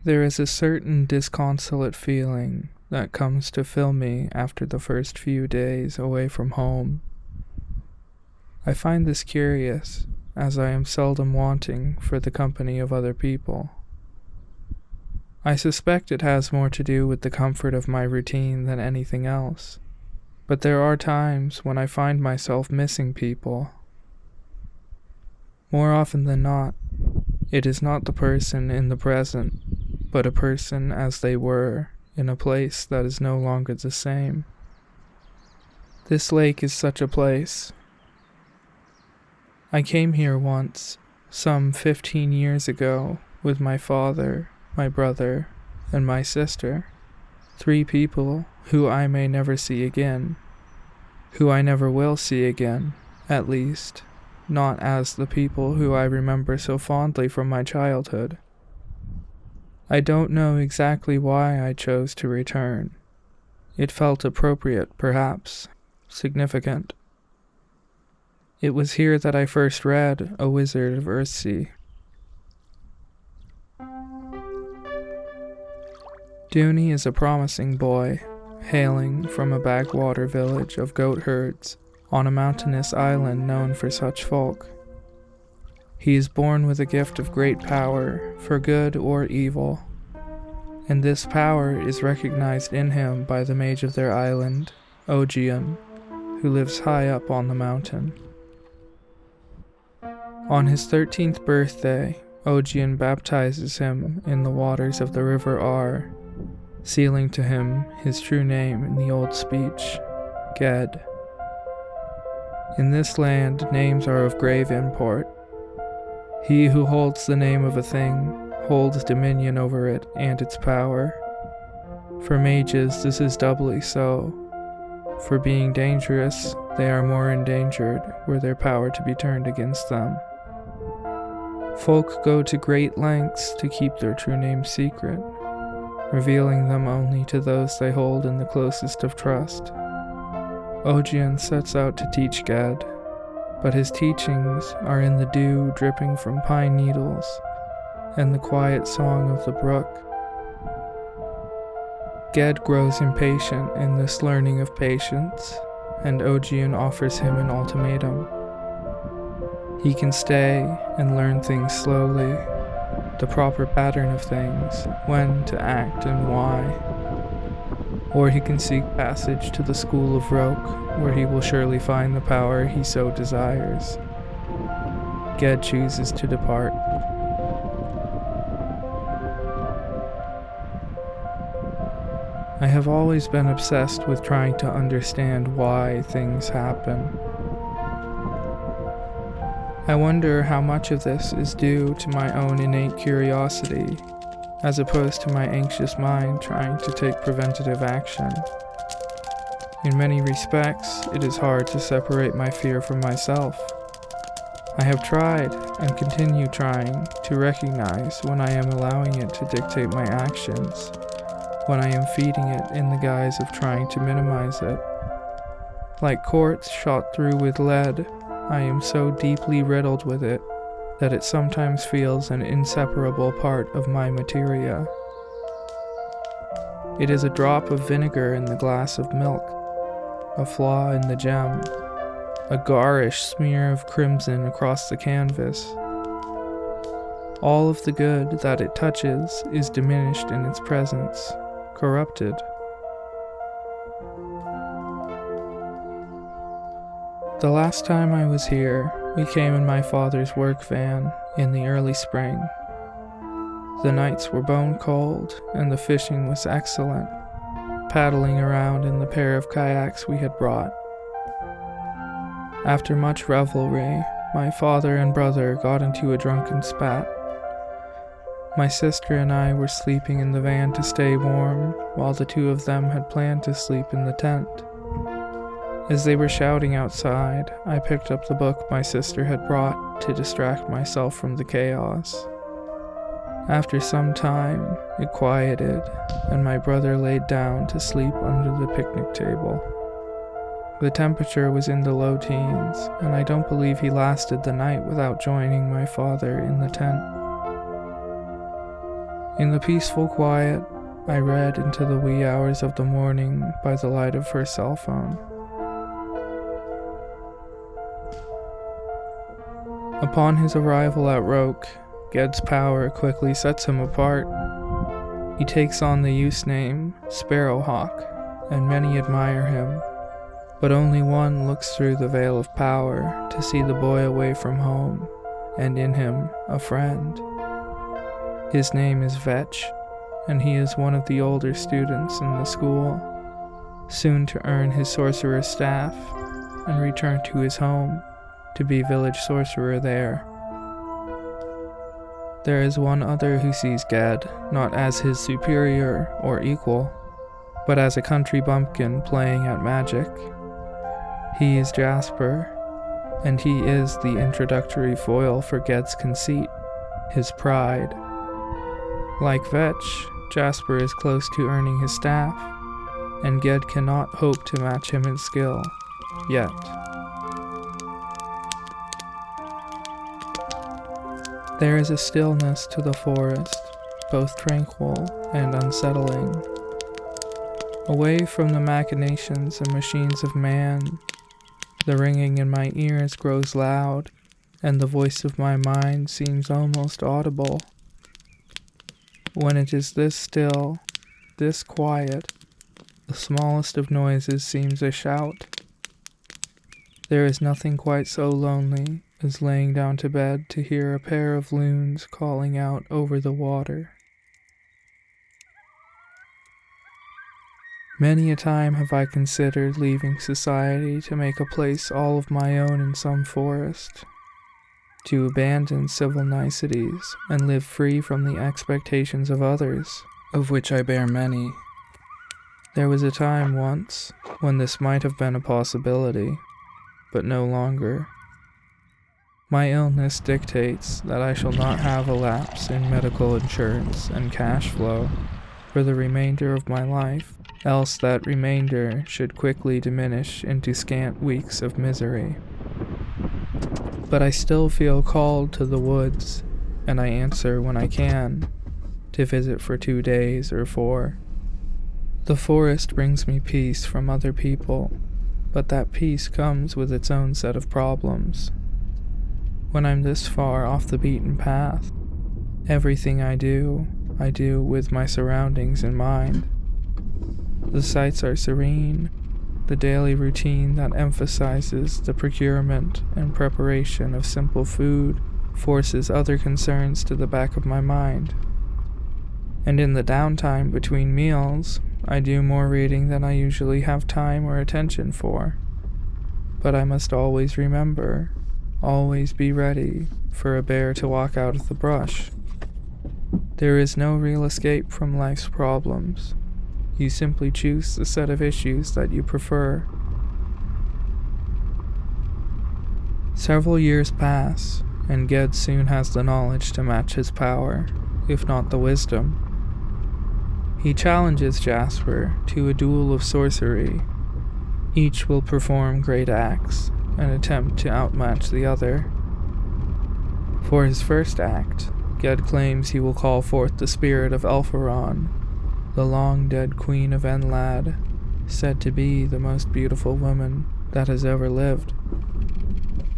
There is a certain disconsolate feeling that comes to fill me after the first few days away from home. I find this curious, as I am seldom wanting for the company of other people. I suspect it has more to do with the comfort of my routine than anything else, but there are times when I find myself missing people. More often than not, it is not the person in the present, but a person as they were in a place that is no longer the same. This lake is such a place. I came here once, some 15 years ago, with my father, my brother, and my sister, 3 people who I may never see again, who I never will see again, at least, not as the people who I remember so fondly from my childhood. I don't know exactly why I chose to return. It felt appropriate, perhaps, significant. It was here that I first read A Wizard of Earthsea. Dooney is a promising boy, hailing from a backwater village of goat herds on a mountainous island known for such folk. He is born with a gift of great power, for good or evil, and this power is recognized in him by the mage of their island, Ogian, who lives high up on the mountain. On his 13th birthday, Ogian baptizes him in the waters of the river Ar, sealing to him his true name in the old speech, Ged. In this land, names are of grave import. He who holds the name of a thing holds dominion over it and its power. For mages, this is doubly so. For being dangerous, they are more endangered were their power to be turned against them. Folk go to great lengths to keep their true names secret, revealing them only to those they hold in the closest of trust. Ogian sets out to teach Ged, but his teachings are in the dew dripping from pine needles and the quiet song of the brook. Ged grows impatient in this learning of patience, and Ogian offers him an ultimatum. He can stay and learn things slowly, the proper pattern of things, when to act and why. Or he can seek passage to the school of Roke, where he will surely find the power he so desires. Ged chooses to depart. I have always been obsessed with trying to understand why things happen. I wonder how much of this is due to my own innate curiosity, as opposed to my anxious mind trying to take preventative action. In many respects, it is hard to separate my fear from myself. I have tried, and continue trying, to recognize when I am allowing it to dictate my actions, when I am feeding it in the guise of trying to minimize it. Like quartz shot through with lead, I am so deeply riddled with it that it sometimes feels an inseparable part of my materia. It is a drop of vinegar in the glass of milk, a flaw in the gem, a garish smear of crimson across the canvas. All of the good that it touches is diminished in its presence, corrupted. The last time I was here, we came in my father's work van in the early spring. The nights were bone cold, and the fishing was excellent, paddling around in the pair of kayaks we had brought. After much revelry, my father and brother got into a drunken spat. My sister and I were sleeping in the van to stay warm, while the two of them had planned to sleep in the tent. As they were shouting outside, I picked up the book my sister had brought to distract myself from the chaos. After some time, it quieted, and my brother laid down to sleep under the picnic table. The temperature was in the low teens, and I don't believe he lasted the night without joining my father in the tent. In the peaceful quiet, I read into the wee hours of the morning by the light of her cell phone. Upon his arrival at Roke, Ged's power quickly sets him apart. He takes on the use name Sparrowhawk, and many admire him, but only one looks through the veil of power to see the boy away from home, and in him a friend. His name is Vetch, and he is one of the older students in the school, soon to earn his sorcerer's staff and return to his home to be village sorcerer there. There is one other who sees Ged not as his superior or equal, but as a country bumpkin playing at magic. He is Jasper, and he is the introductory foil for Ged's conceit, his pride. Like Vetch, Jasper is close to earning his staff, and Ged cannot hope to match him in skill, yet. There is a stillness to the forest, both tranquil and unsettling. Away from the machinations and machines of man, the ringing in my ears grows loud, and the voice of my mind seems almost audible. When it is this still, this quiet, the smallest of noises seems a shout. There is nothing quite so lonely as laying down to bed to hear a pair of loons calling out over the water. Many a time have I considered leaving society to make a place all of my own in some forest, to abandon civil niceties and live free from the expectations of others, of which I bear many. There was a time once when this might have been a possibility, but no longer. My illness dictates that I shall not have a lapse in medical insurance and cash flow for the remainder of my life, else that remainder should quickly diminish into scant weeks of misery. But I still feel called to the woods, and I answer when I can, to visit for 2 days or 4. The forest brings me peace from other people, but that peace comes with its own set of problems. When I'm this far off the beaten path, everything I do with my surroundings in mind. The sights are serene, the daily routine that emphasizes the procurement and preparation of simple food forces other concerns to the back of my mind. And in the downtime between meals, I do more reading than I usually have time or attention for. But I must always remember, always be ready for a bear to walk out of the brush. There is no real escape from life's problems. You simply choose the set of issues that you prefer. Several years pass, and Ged soon has the knowledge to match his power, if not the wisdom. He challenges Jasper to a duel of sorcery. Each will perform great acts and attempt to outmatch the other. For his first act, Ged claims he will call forth the spirit of Elpharon, the long-dead queen of Enlad, said to be the most beautiful woman that has ever lived.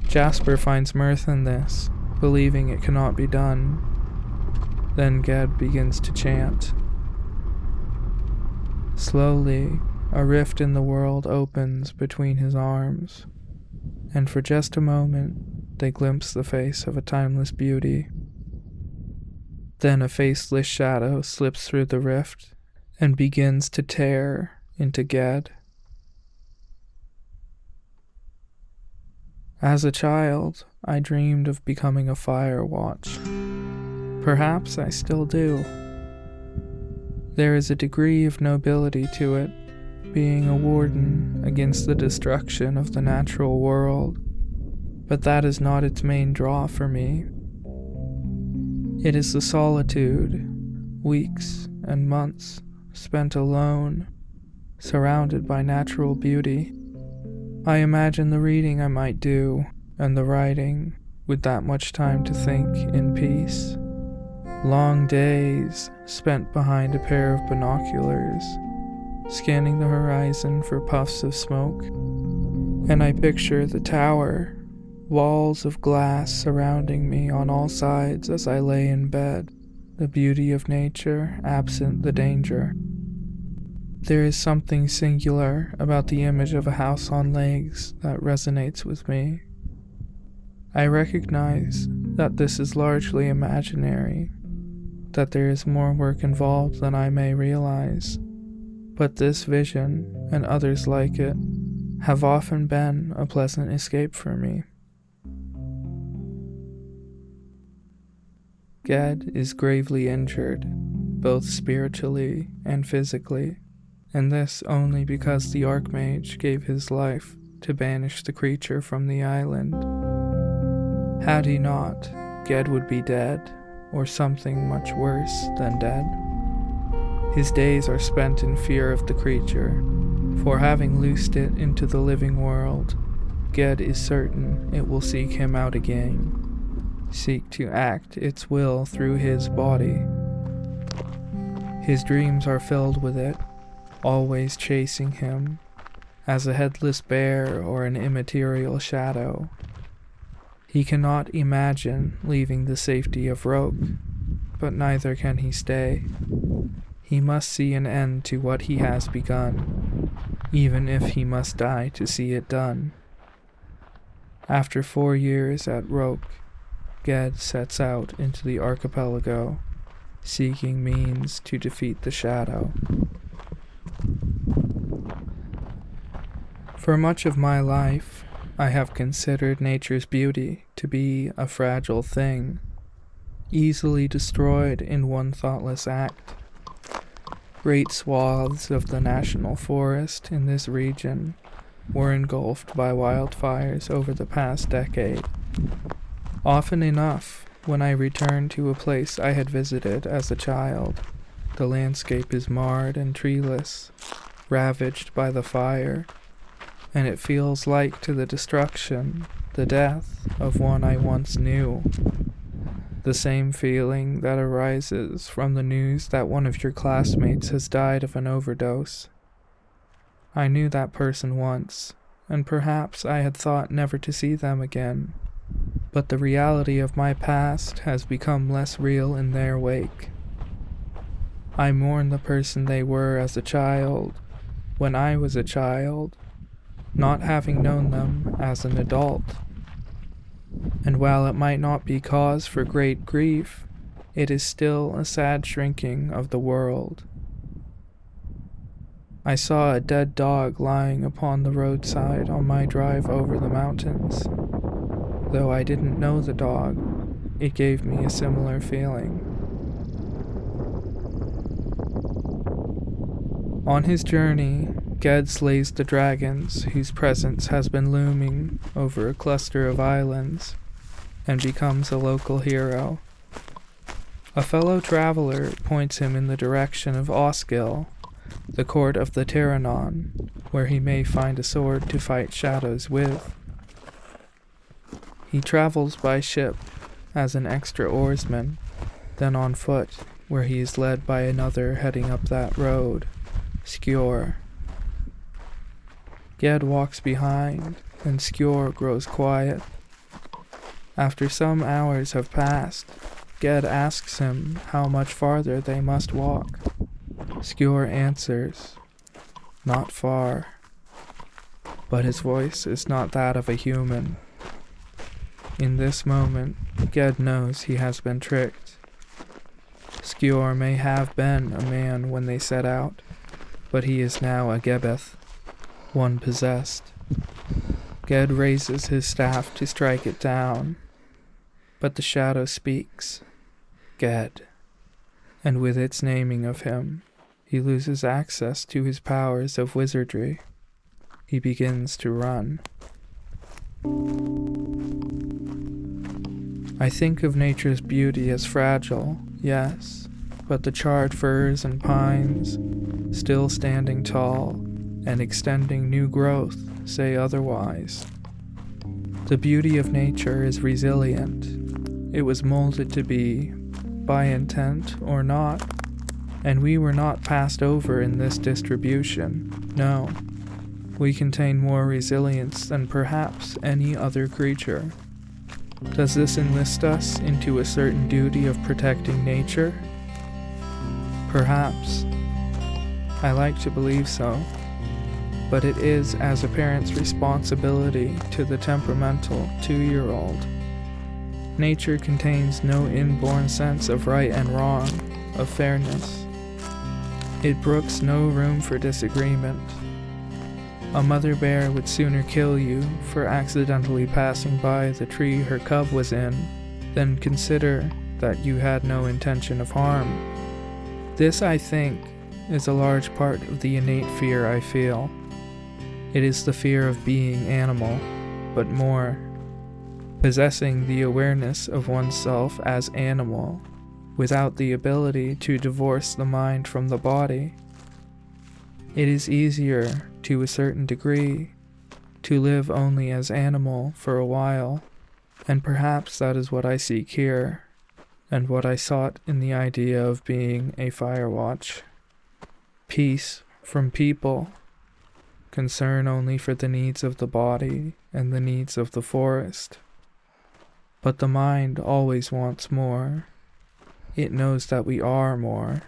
Jasper finds mirth in this, believing it cannot be done. Then Ged begins to chant. Slowly, a rift in the world opens between his arms, and for just a moment they glimpse the face of a timeless beauty. Then a faceless shadow slips through the rift and begins to tear into Ged. As a child, I dreamed of becoming a fire watch. Perhaps I still do. There is a degree of nobility to it, being a warden against the destruction of the natural world, but that is not its main draw for me. It is the solitude, weeks and months spent alone, surrounded by natural beauty. I imagine the reading I might do, and the writing, with that much time to think in peace. Long days spent behind a pair of binoculars, scanning the horizon for puffs of smoke, and I picture the tower, walls of glass surrounding me on all sides as I lay in bed, the beauty of nature absent the danger. There is something singular about the image of a house on legs that resonates with me. I recognize that this is largely imaginary, that there is more work involved than I may realize, but this vision, and others like it, have often been a pleasant escape for me. Ged is gravely injured, both spiritually and physically, and this only because the Archmage gave his life to banish the creature from the island. Had he not, Ged would be dead, or something much worse than dead. His days are spent in fear of the creature, for having loosed it into the living world, Ged is certain it will seek him out again, seek to act its will through his body. His dreams are filled with it, always chasing him, as a headless bear or an immaterial shadow. He cannot imagine leaving the safety of Roke, but neither can he stay. He must see an end to what he has begun, even if he must die to see it done. After 4 years at Roke, Ged sets out into the archipelago, seeking means to defeat the shadow. For much of my life, I have considered nature's beauty to be a fragile thing, easily destroyed in one thoughtless act. Great swaths of the national forest in this region were engulfed by wildfires over the past decade. Often enough, when I return to a place I had visited as a child, the landscape is marred and treeless, ravaged by the fire, and it feels like to the destruction, the death of one I once knew. The same feeling that arises from the news that one of your classmates has died of an overdose. I knew that person once, and perhaps I had thought never to see them again, but the reality of my past has become less real in their wake. I mourn the person they were as a child, when I was a child, not having known them as an adult. And while it might not be cause for great grief, it is still a sad shrinking of the world. I saw a dead dog lying upon the roadside on my drive over the mountains. Though I didn't know the dog, it gave me a similar feeling. On his journey, Ged slays the dragons whose presence has been looming over a cluster of islands, and becomes a local hero. A fellow traveler points him in the direction of Osgil, the court of the Terranon, where he may find a sword to fight shadows with. He travels by ship as an extra oarsman, then on foot, where he is led by another heading up that road, Skjor. Ged walks behind, and Skjor grows quiet. After some hours have passed, Ged asks him how much farther they must walk. Skjor answers, "Not far." But his voice is not that of a human. In this moment, Ged knows he has been tricked. Skjor may have been a man when they set out, but he is now a Gebeth, one possessed. Ged raises his staff to strike it down, but the shadow speaks, Ged, and with its naming of him, he loses access to his powers of wizardry. He begins to run. I think of nature's beauty as fragile, yes, but the charred firs and pines, still standing tall and extending new growth, say otherwise. The beauty of nature is resilient. It was molded to be, by intent or not, and we were not passed over in this distribution. No, we contain more resilience than perhaps any other creature. Does this enlist us into a certain duty of protecting nature? Perhaps. I like to believe so. But it is as a parent's responsibility to the temperamental 2-year-old. Nature contains no inborn sense of right and wrong, of fairness. It brooks no room for disagreement. A mother bear would sooner kill you for accidentally passing by the tree her cub was in than consider that you had no intention of harm. This, I think, is a large part of the innate fear I feel. It is the fear of being animal, but more, possessing the awareness of oneself as animal, without the ability to divorce the mind from the body. It is easier, to a certain degree, to live only as animal for a while, and perhaps that is what I seek here, and what I sought in the idea of being a firewatch. Peace from people. Concern only for the needs of the body and the needs of the forest. But the mind always wants more. It knows that we are more.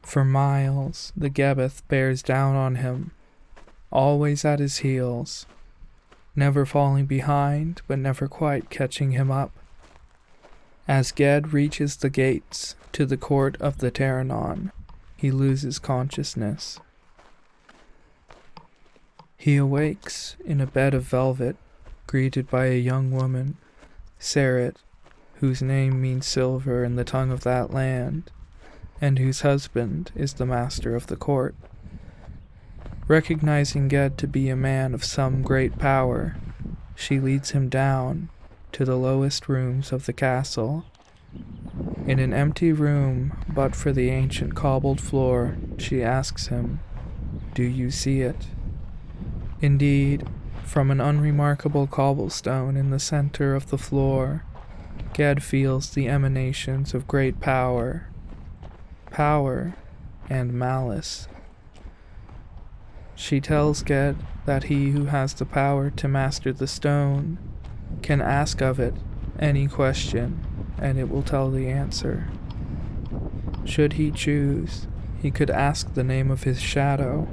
For miles, the Gebeth bears down on him, always at his heels, never falling behind, but never quite catching him up. As Ged reaches the gates to the court of the Terranon, he loses consciousness. He awakes in a bed of velvet, greeted by a young woman, Sarit, whose name means silver in the tongue of that land, and whose husband is the master of the court. Recognizing Ged to be a man of some great power, she leads him down to the lowest rooms of the castle. In an empty room, but for the ancient cobbled floor, she asks him, "Do you see it?" Indeed, from an unremarkable cobblestone in the center of the floor, Ged feels the emanations of great power and malice. She tells Ged that he who has the power to master the stone can ask of it any question, and it will tell the answer. Should he choose, he could ask the name of his shadow,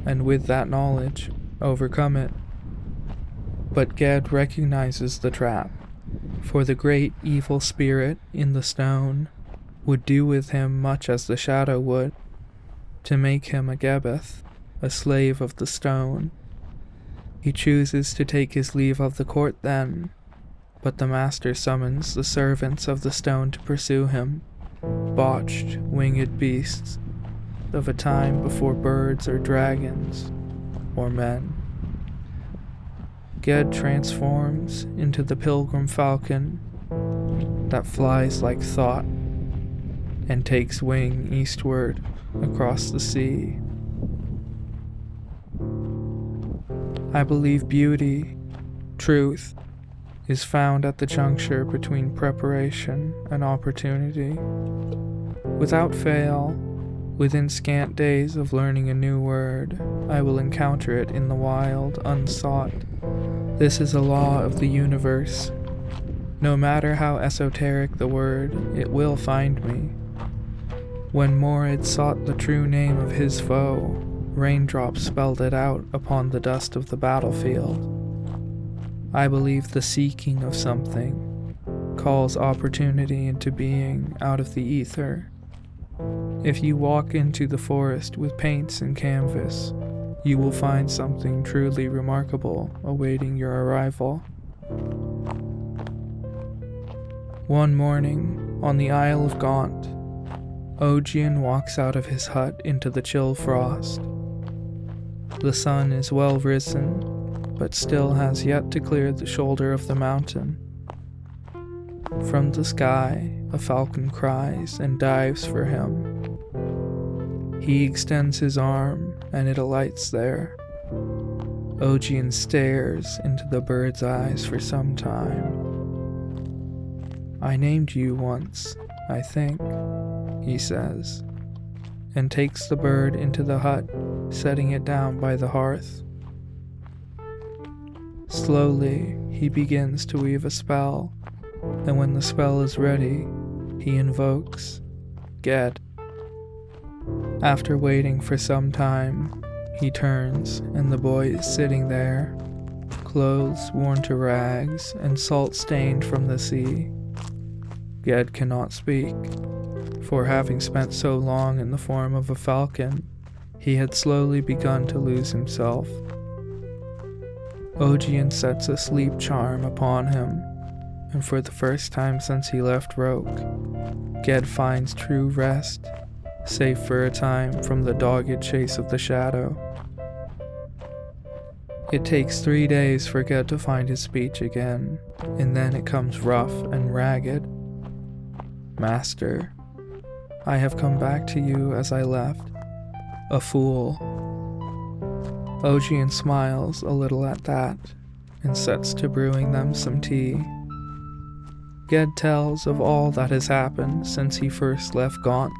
and with that knowledge, overcome it. But Ged recognizes the trap, for the great evil spirit in the stone would do with him much as the shadow would, to make him a Gebeth, a slave of the stone. He chooses to take his leave of the court then, but the master summons the servants of the stone to pursue him, botched, winged beasts of a time before birds or dragons or men. Ged transforms into the pilgrim falcon that flies like thought and takes wing eastward across the sea. I believe beauty, truth, is found at the juncture between preparation and opportunity. Without fail, within scant days of learning a new word, I will encounter it in the wild, unsought. This is a law of the universe. No matter how esoteric the word, it will find me. When Morid sought the true name of his foe, raindrops spelled it out upon the dust of the battlefield. I believe the seeking of something calls opportunity into being out of the ether. If you walk into the forest with paints and canvas, you will find something truly remarkable awaiting your arrival. One morning, on the Isle of Gaunt, Ogian walks out of his hut into the chill frost. The sun is well risen, but still has yet to clear the shoulder of the mountain. From the sky, a falcon cries and dives for him. He extends his arm, and it alights there. Ogian stares into the bird's eyes for some time. I named you once, I think, he says, and takes the bird into the hut, setting it down by the hearth. Slowly, he begins to weave a spell, and when the spell is ready, he invokes Ged. After waiting for some time, he turns, and the boy is sitting there, clothes worn to rags and salt stained from the sea. Ged cannot speak, for having spent so long in the form of a falcon, he had slowly begun to lose himself. Ogian sets a sleep charm upon him, and for the first time since he left Roke, Ged finds true rest, safe for a time from the dogged chase of the shadow. It takes 3 days for Ged to find his speech again, and then it comes rough and ragged. Master, I have come back to you as I left, a fool. Ogian smiles a little at that, and sets to brewing them some tea. Ged tells of all that has happened since he first left Gaunt,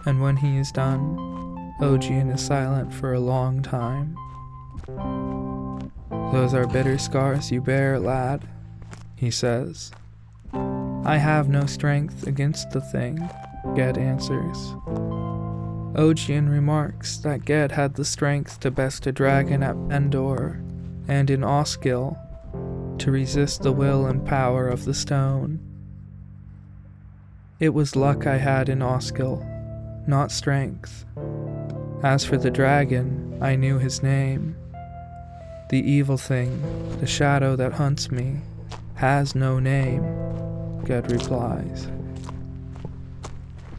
and when he is done, Ogian is silent for a long time. Those are bitter scars you bear, lad, he says. I have no strength against the thing, Ged answers. Ogian remarks that Ged had the strength to best a dragon at Endor, and in Osgil, to resist the will and power of the stone. It was luck I had in Osgil, not strength. As for the dragon, I knew his name. The evil thing, the shadow that hunts me, has no name, Ged replies.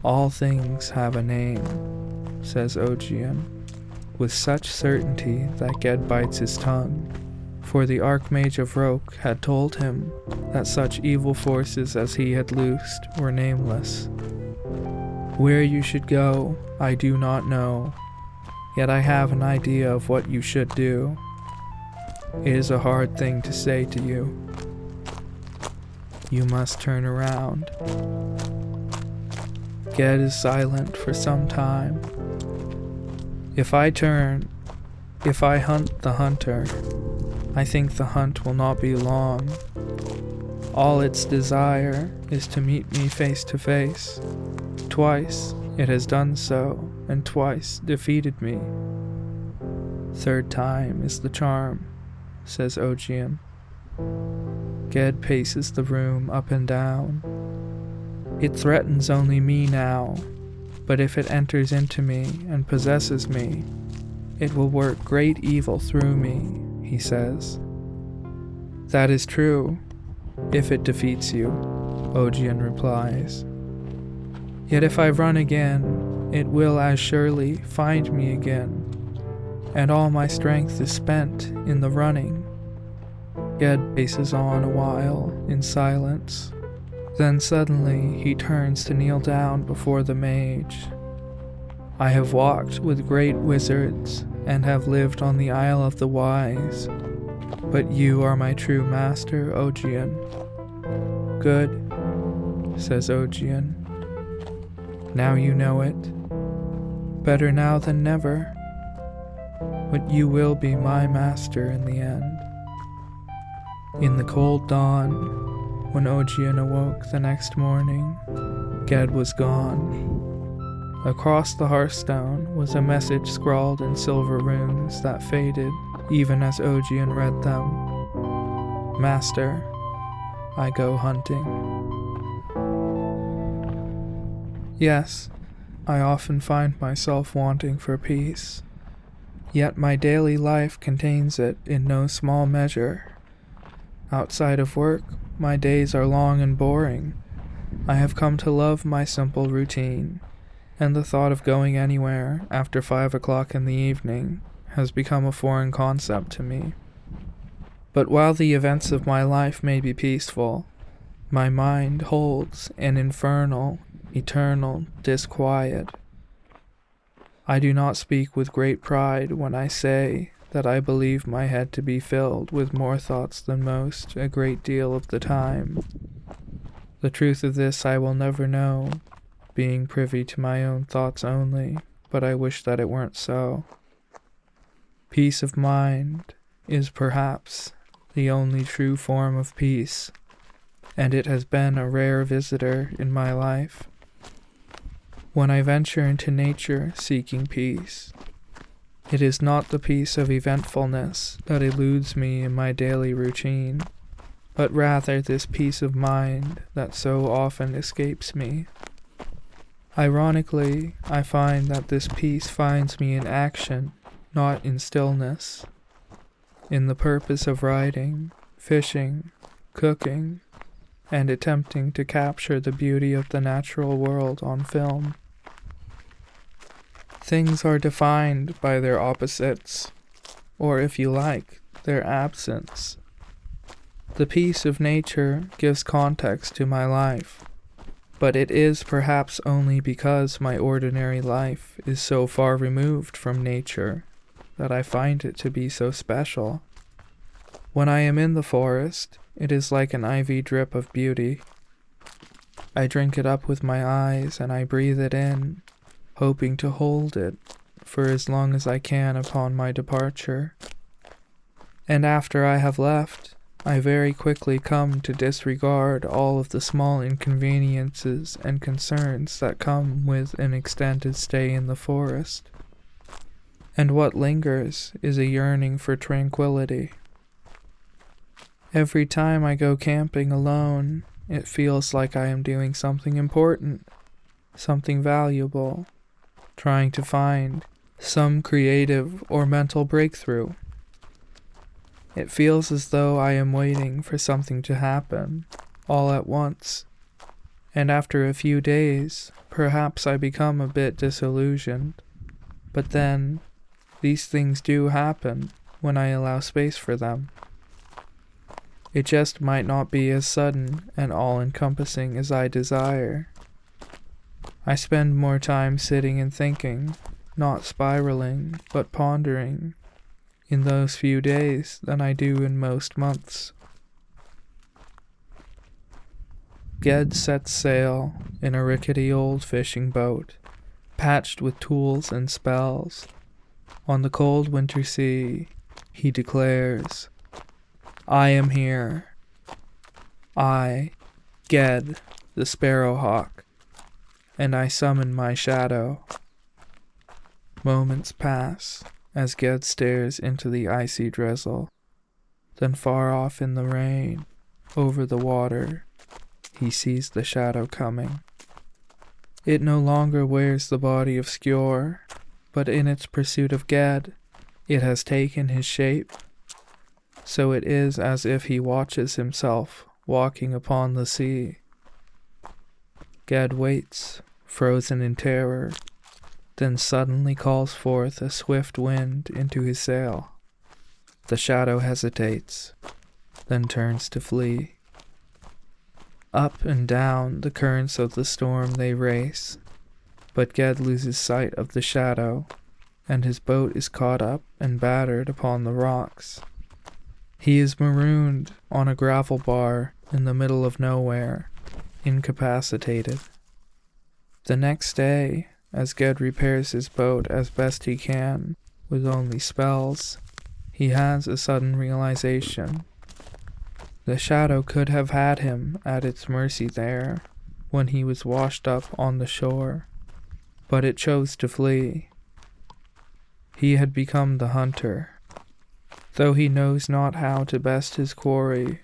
All things have a name, says Ogian, with such certainty that Ged bites his tongue, for the Archmage of Roke had told him that such evil forces as he had loosed were nameless. Where you should go, I do not know, yet I have an idea of what you should do. It is a hard thing to say to you. You must turn around. Ged is silent for some time. If I turn, if I hunt the hunter, I think the hunt will not be long. All its desire is to meet me face to face. Twice it has done so, and twice defeated me. Third time is the charm, says Ogian. Ged paces the room up and down. It threatens only me now, but if it enters into me and possesses me, it will work great evil through me, he says. That is true, if it defeats you, Ogian replies. Yet if I run again, it will as surely find me again, and all my strength is spent in the running. Ged paces on a while in silence. Then suddenly he turns to kneel down before the mage. I have walked with great wizards and have lived on the Isle of the Wise, but you are my true master, Ogian. Good, says Ogian. Now you know it. Better now than never. But you will be my master in the end. In the cold dawn, when Ogian awoke the next morning, Ged was gone. Across the hearthstone was a message scrawled in silver runes that faded even as Ogian read them. Master, I go hunting. Yes, I often find myself wanting for peace, yet my daily life contains it in no small measure. Outside of work, my days are long and boring. I have come to love my simple routine, and the thought of going anywhere after 5 o'clock in the evening has become a foreign concept to me. But while the events of my life may be peaceful, my mind holds an infernal, eternal disquiet. I do not speak with great pride when I say that I believe my head to be filled with more thoughts than most a great deal of the time. The truth of this I will never know, being privy to my own thoughts only, but I wish that it weren't so. Peace of mind is perhaps the only true form of peace, and it has been a rare visitor in my life. When I venture into nature seeking peace, it is not the peace of eventfulness that eludes me in my daily routine, but rather this peace of mind that so often escapes me. Ironically, I find that this peace finds me in action, not in stillness, in the purpose of writing, fishing, cooking, and attempting to capture the beauty of the natural world on film. Things are defined by their opposites, or if you like, their absence. The peace of nature gives context to my life, but it is perhaps only because my ordinary life is so far removed from nature that I find it to be so special. When I am in the forest, it is like an IV drip of beauty. I drink it up with my eyes and I breathe it in, hoping to hold it for as long as I can upon my departure. And after I have left, I very quickly come to disregard all of the small inconveniences and concerns that come with an extended stay in the forest. And what lingers is a yearning for tranquility. Every time I go camping alone, it feels like I am doing something important, something valuable, trying to find some creative or mental breakthrough. It feels as though I am waiting for something to happen, all at once, and after a few days, perhaps I become a bit disillusioned. But then, these things do happen when I allow space for them. It just might not be as sudden and all-encompassing as I desire. I spend more time sitting and thinking, not spiraling, but pondering, in those few days than I do in most months. Ged sets sail in a rickety old fishing boat, patched with tools and spells. On the cold winter sea, he declares, "I am here. I, Ged, the sparrowhawk, and I summon my shadow." Moments pass as Ged stares into the icy drizzle. Then far off in the rain, over the water, he sees the shadow coming. It no longer wears the body of Skjor, but in its pursuit of Ged, it has taken his shape. So it is as if he watches himself walking upon the sea. Ged waits, frozen in terror, then suddenly calls forth a swift wind into his sail. The shadow hesitates, then turns to flee. Up and down the currents of the storm they race, but Ged loses sight of the shadow, and his boat is caught up and battered upon the rocks. He is marooned on a gravel bar in the middle of nowhere, incapacitated. The next day, as Ged repairs his boat as best he can, with only spells, he has a sudden realization. The shadow could have had him at its mercy there, when he was washed up on the shore, but it chose to flee. He had become the hunter. Though he knows not how to best his quarry,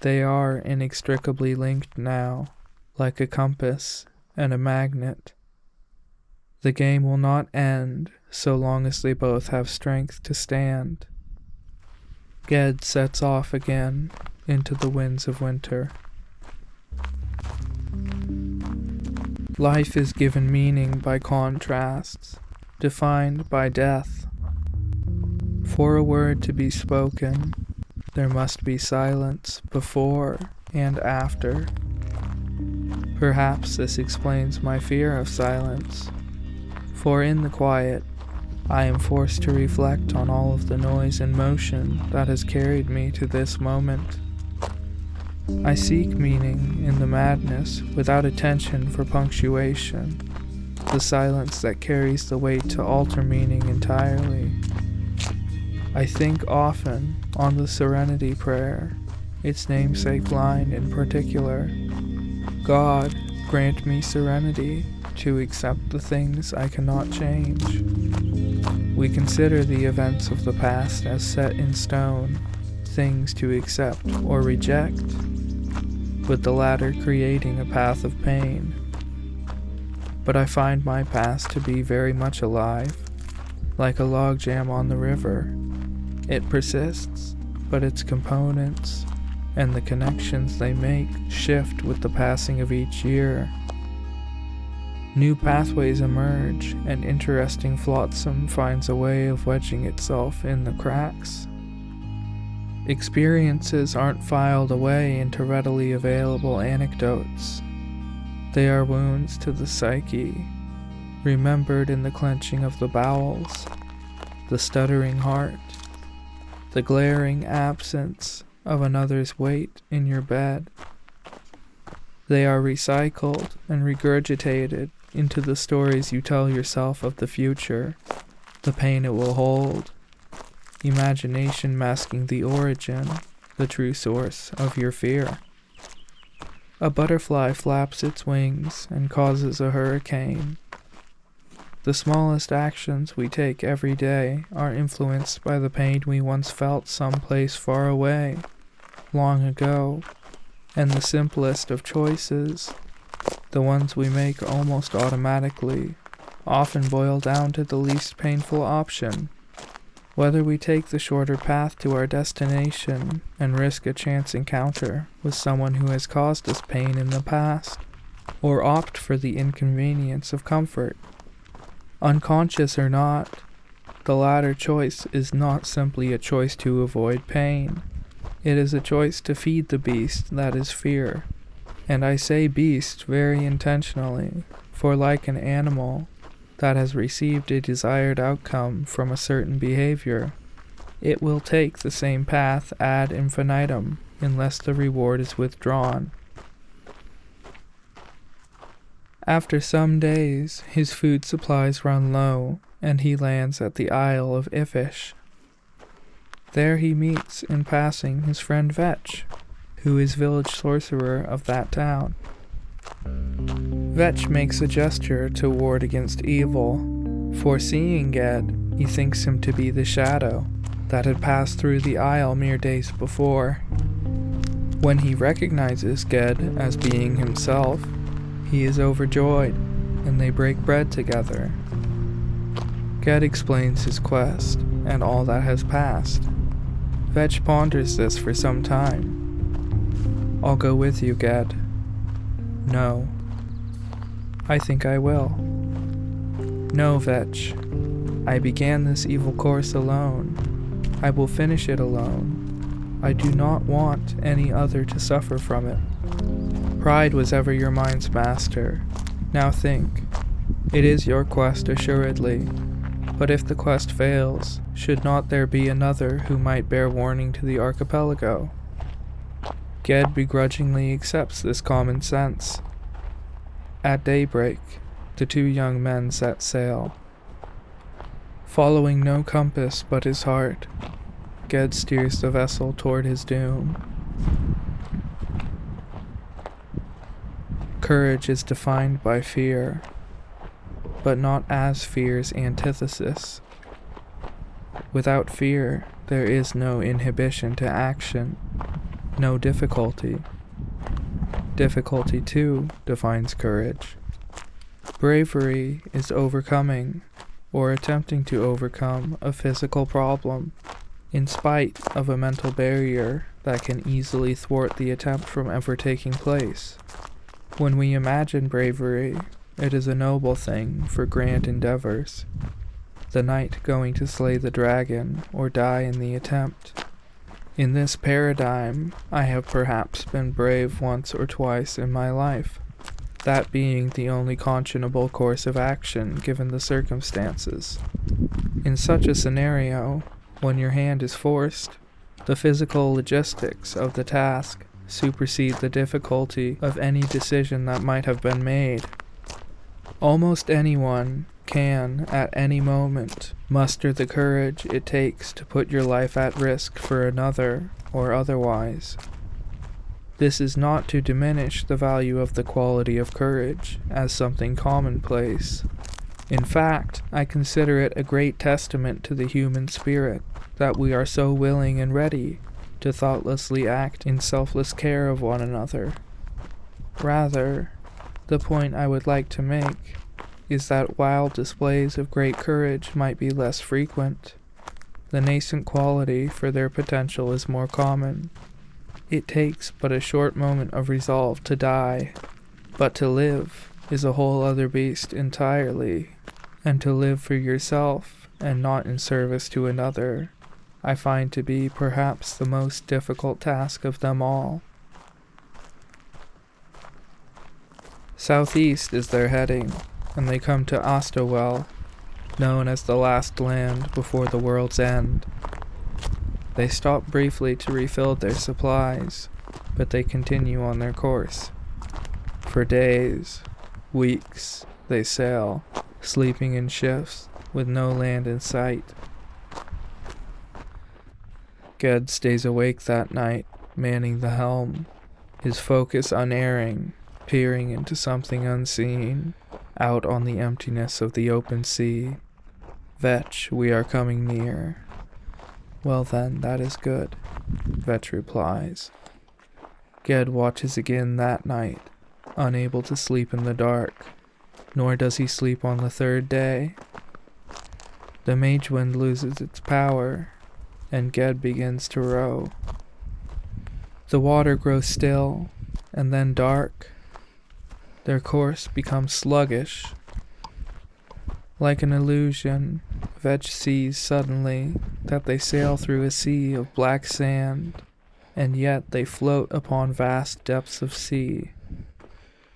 they are inextricably linked now, like a compass and a magnet. The game will not end so long as they both have strength to stand. Ged sets off again into the winds of winter. Life is given meaning by contrasts, defined by death. For a word to be spoken, there must be silence before and after. Perhaps this explains my fear of silence, for in the quiet, I am forced to reflect on all of the noise and motion that has carried me to this moment. I seek meaning in the madness without attention for punctuation, the silence that carries the weight to alter meaning entirely. I think often on the Serenity Prayer, its namesake line in particular. God, grant me serenity to accept the things I cannot change. We consider the events of the past as set in stone, things to accept or reject, with the latter creating a path of pain. But I find my past to be very much alive, like a logjam on the river. It persists, but its components and the connections they make shift with the passing of each year. New pathways emerge, and interesting flotsam finds a way of wedging itself in the cracks. Experiences aren't filed away into readily available anecdotes. They are wounds to the psyche, remembered in the clenching of the bowels, the stuttering heart, the glaring absence of another's weight in your bed. They are recycled and regurgitated into the stories you tell yourself of the future, the pain it will hold, imagination masking the origin, the true source of your fear. A butterfly flaps its wings and causes a hurricane. The smallest actions we take every day are influenced by the pain we once felt someplace far away, long ago, and the simplest of choices, the ones we make almost automatically, often boil down to the least painful option. Whether we take the shorter path to our destination and risk a chance encounter with someone who has caused us pain in the past, or opt for the inconvenience of comfort. Unconscious or not, the latter choice is not simply a choice to avoid pain. It is a choice to feed the beast that is fear. And I say beast very intentionally, for like an animal that has received a desired outcome from a certain behavior, it will take the same path ad infinitum unless the reward is withdrawn. After some days, his food supplies run low, and he lands at the Isle of Ifish. There he meets, in passing, his friend Vetch, who is village sorcerer of that town. Vetch makes a gesture to ward against evil. Foreseeing Ged, he thinks him to be the shadow that had passed through the isle mere days before. When he recognizes Ged as being himself, he is overjoyed, and they break bread together. Ged explains his quest, and all that has passed. Vetch ponders this for some time. I'll go with you, Ged. No. I think I will. No, Vetch. I began this evil course alone. I will finish it alone. I do not want any other to suffer from it. Pride was ever your mind's master. Now think. It is your quest, assuredly. But if the quest fails, should not there be another who might bear warning to the archipelago? Ged begrudgingly accepts this common sense. At daybreak, the two young men set sail. Following no compass but his heart, Ged steers the vessel toward his doom. Courage is defined by fear, but not as fear's antithesis. Without fear, there is no inhibition to action, no difficulty. Difficulty, too, defines courage. Bravery is overcoming, or attempting to overcome, a physical problem, in spite of a mental barrier that can easily thwart the attempt from ever taking place. When we imagine bravery, it is a noble thing for grand endeavors. The knight going to slay the dragon or die in the attempt. In this paradigm, I have perhaps been brave once or twice in my life, that being the only conscionable course of action given the circumstances. In such a scenario, when your hand is forced, the physical logistics of the task supersede the difficulty of any decision that might have been made. Almost anyone can, at any moment, muster the courage it takes to put your life at risk for another or otherwise. This is not to diminish the value of the quality of courage as something commonplace. In fact, I consider it a great testament to the human spirit that we are so willing and ready to thoughtlessly act in selfless care of one another. Rather, the point I would like to make is that while displays of great courage might be less frequent, the nascent quality for their potential is more common. It takes but a short moment of resolve to die, but to live is a whole other beast entirely, and to live for yourself and not in service to another, I find to be perhaps the most difficult task of them all. Southeast is their heading, and they come to Ostowell, known as the last land before the world's end. They stop briefly to refill their supplies, but they continue on their course. For days, weeks, they sail, sleeping in shifts with no land in sight. Ged stays awake that night, manning the helm, his focus unerring, peering into something unseen, out on the emptiness of the open sea. Vetch, we are coming near. Well then, that is good, Vetch replies. Ged watches again that night, unable to sleep in the dark, nor does he sleep on the third day. The mage wind loses its power, and Ged begins to row. The water grows still, and then dark. Their course becomes sluggish. Like an illusion, Vetch sees suddenly that they sail through a sea of black sand, and yet they float upon vast depths of sea.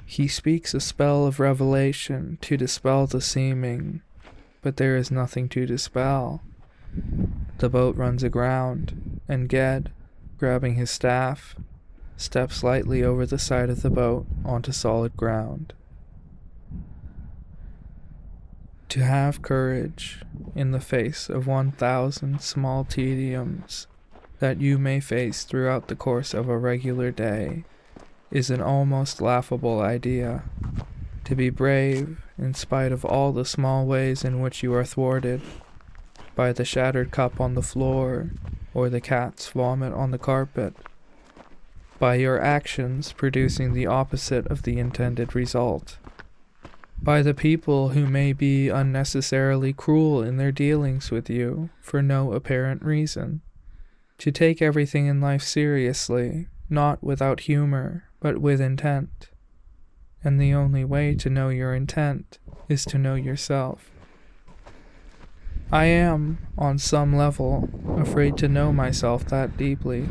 He speaks a spell of revelation to dispel the seeming, but there is nothing to dispel. The boat runs aground, and Ged, grabbing his staff, steps lightly over the side of the boat onto solid ground. To have courage in the face of 1,000 small tediums that you may face throughout the course of a regular day is an almost laughable idea. To be brave in spite of all the small ways in which you are thwarted, by the shattered cup on the floor or the cat's vomit on the carpet, by your actions producing the opposite of the intended result, by the people who may be unnecessarily cruel in their dealings with you for no apparent reason. To take everything in life seriously, not without humor, but with intent. And the only way to know your intent is to know yourself. I am, on some level, afraid to know myself that deeply.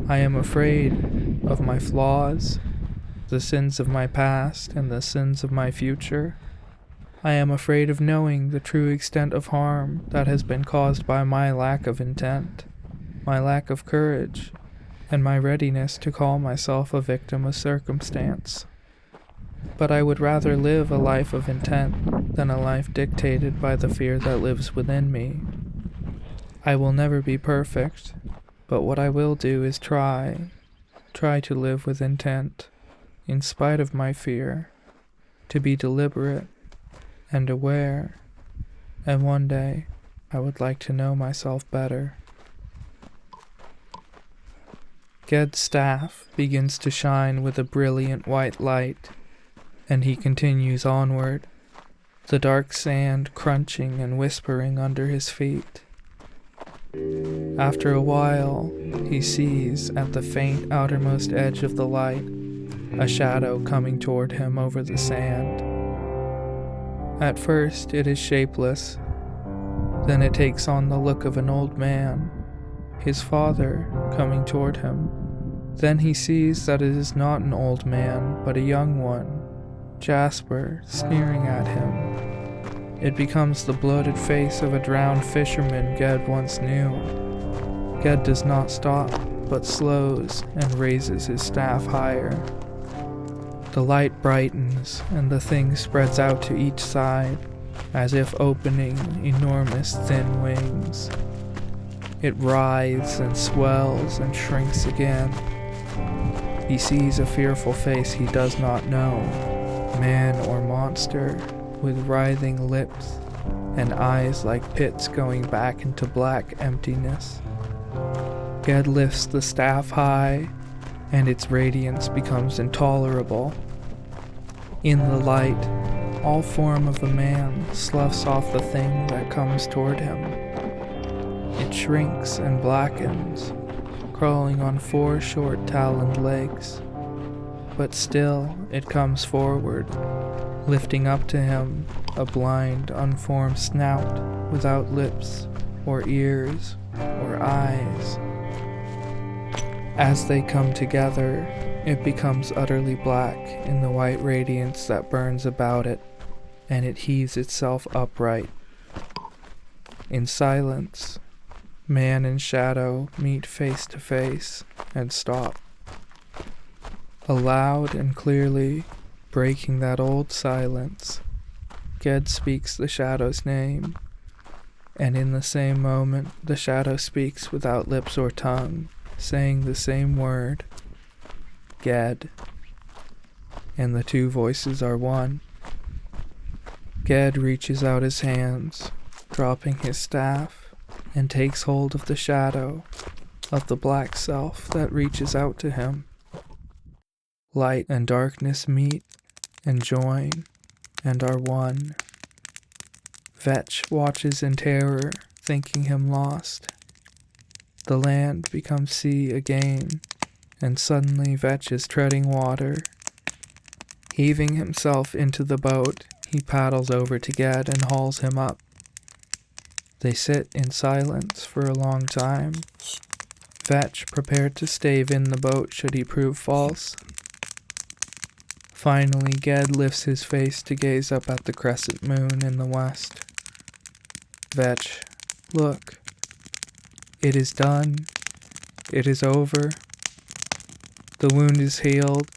I am afraid of my flaws, the sins of my past and the sins of my future. I am afraid of knowing the true extent of harm that has been caused by my lack of intent, my lack of courage, and my readiness to call myself a victim of circumstance. But I would rather live a life of intent than a life dictated by the fear that lives within me. I will never be perfect, but what I will do is try to live with intent, in spite of my fear, to be deliberate and aware, and one day I would like to know myself better. Ged's staff begins to shine with a brilliant white light, and he continues onward, the dark sand crunching and whispering under his feet. After a while, he sees at the faint outermost edge of the light a shadow coming toward him over the sand. At first it is shapeless, then it takes on the look of an old man, his father, coming toward him. Then he sees that it is not an old man, but a young one, Jasper, sneering at him. It becomes the bloated face of a drowned fisherman Ged once knew. Ged does not stop, but slows and raises his staff higher. The light brightens, and the thing spreads out to each side, as if opening enormous thin wings. It writhes and swells and shrinks again. He sees a fearful face he does not know, man or monster, with writhing lips and eyes like pits going back into black emptiness. Ged lifts the staff high, and its radiance becomes intolerable. In the light, all form of a man sloughs off the thing that comes toward him. It shrinks and blackens, crawling on 4 short taloned legs, but still it comes forward, lifting up to him a blind, unformed snout without lips or ears or eyes. As they come together, it becomes utterly black in the white radiance that burns about it, and it heaves itself upright. In silence, man and shadow meet face to face and stop. Aloud and clearly, breaking that old silence, Ged speaks the shadow's name, and in the same moment the shadow speaks without lips or tongue, saying the same word, Ged, and the 2 voices are one. Ged reaches out his hands, dropping his staff, and takes hold of the shadow, of the black self that reaches out to him. Light and darkness meet and join and are one. Vetch watches in terror, thinking him lost. The land becomes sea again, and suddenly Vetch is treading water. Heaving himself into the boat, he paddles over to Ged and hauls him up. They sit in silence for a long time, Vetch prepared to stave in the boat should he prove false. Finally, Ged lifts his face to gaze up at the crescent moon in the west. Vetch, look. It is done. It is over. The wound is healed.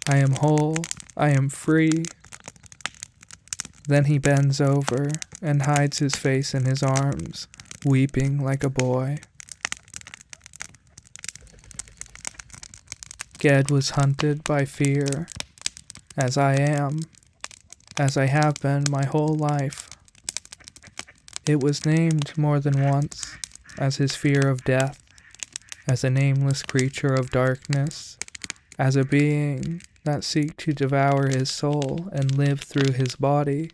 I am whole. I am free. Then he bends over and hides his face in his arms, weeping like a boy. Ged was hunted by fear, as I am, as I have been my whole life. It was named more than once as his fear of death, as a nameless creature of darkness, as a being that seek to devour his soul and live through his body.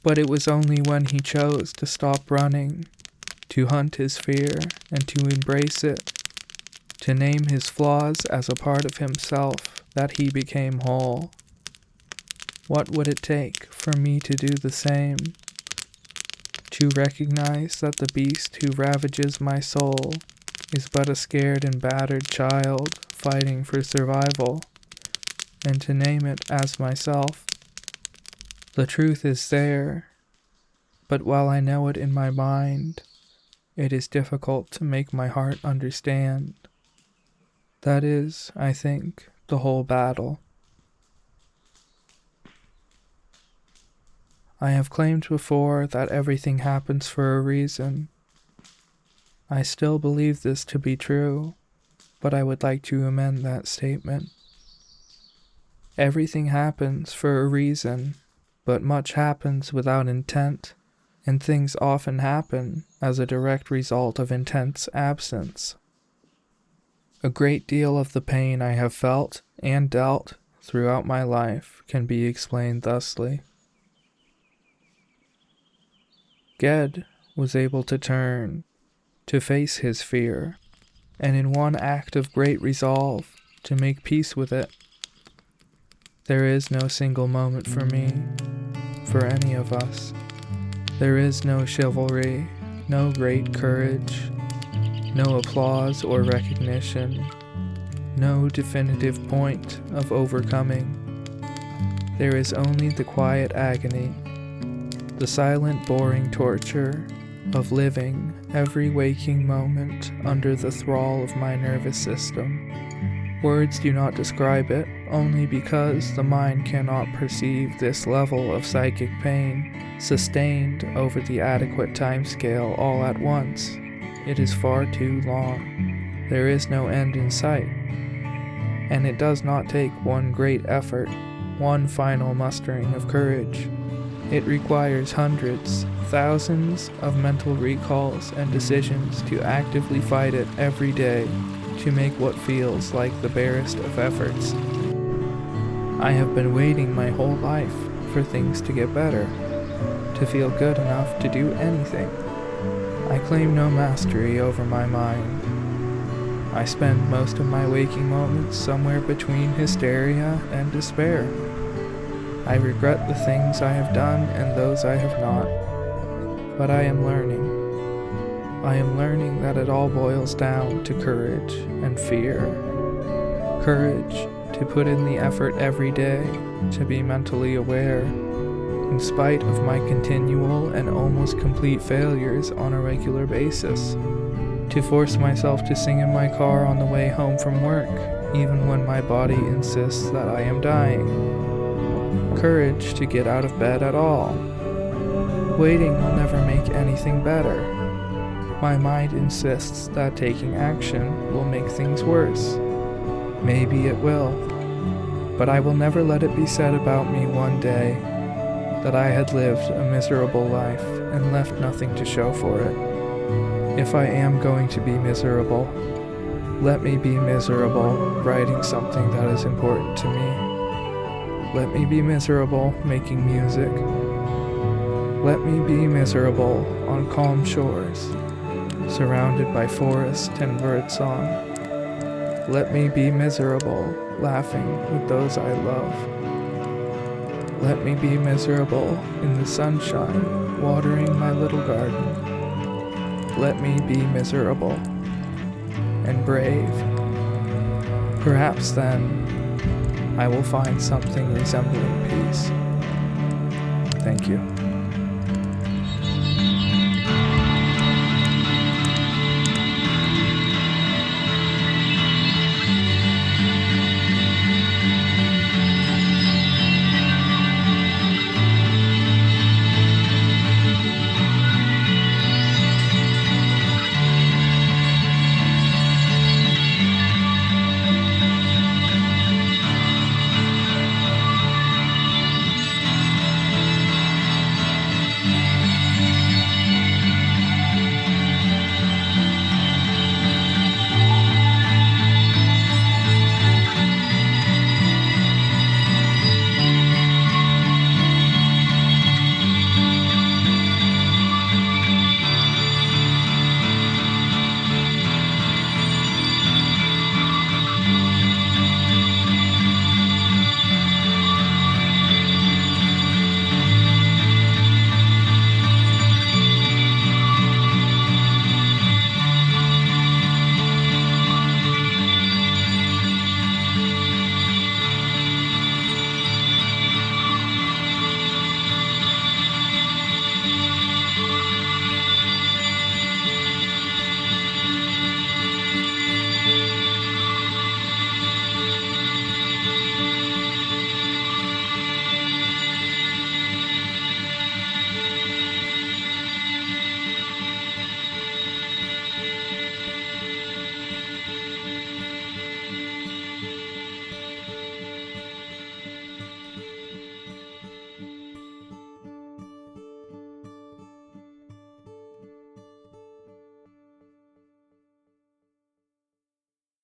But it was only when he chose to stop running, to hunt his fear and to embrace it, to name his flaws as a part of himself, that he became whole. What would it take for me to do the same? To recognize that the beast who ravages my soul is but a scared and battered child fighting for survival, and to name it as myself. The truth is there, but while I know it in my mind, it is difficult to make my heart understand. That is, I think, the whole battle. I have claimed before that everything happens for a reason. I still believe this to be true, but I would like to amend that statement. Everything happens for a reason, but much happens without intent, and things often happen as a direct result of intent's absence. A great deal of the pain I have felt and dealt throughout my life can be explained thusly. Ged was able to turn, to face his fear, and in one act of great resolve, to make peace with it. There is no single moment for me, for any of us. There is no chivalry, no great courage, no applause or recognition, no definitive point of overcoming. There is only the quiet agony, the silent boring torture, of living every waking moment under the thrall of my nervous system. Words do not describe it, only because the mind cannot perceive this level of psychic pain, sustained over the adequate timescale all at once. It is far too long. There is no end in sight. And it does not take one great effort, one final mustering of courage. It requires hundreds, thousands of mental recalls and decisions to actively fight it every day, to make what feels like the barest of efforts. I have been waiting my whole life for things to get better, to feel good enough to do anything. I claim no mastery over my mind. I spend most of my waking moments somewhere between hysteria and despair. I regret the things I have done and those I have not. But I am learning. I am learning that it all boils down to courage and fear. Courage to put in the effort every day, to be mentally aware, in spite of my continual and almost complete failures on a regular basis. To force myself to sing in my car on the way home from work, even when my body insists that I am dying. Courage to get out of bed at all. Waiting will never make anything better. My mind insists that taking action will make things worse. Maybe it will. But I will never let it be said about me one day that I had lived a miserable life and left nothing to show for it. If I am going to be miserable, let me be miserable writing something that is important to me. Let me be miserable making music. Let me be miserable on calm shores, surrounded by forest and birdsong. Let me be miserable laughing with those I love. Let me be miserable in the sunshine, watering my little garden. Let me be miserable and brave. Perhaps then I will find something resembling peace. Thank you.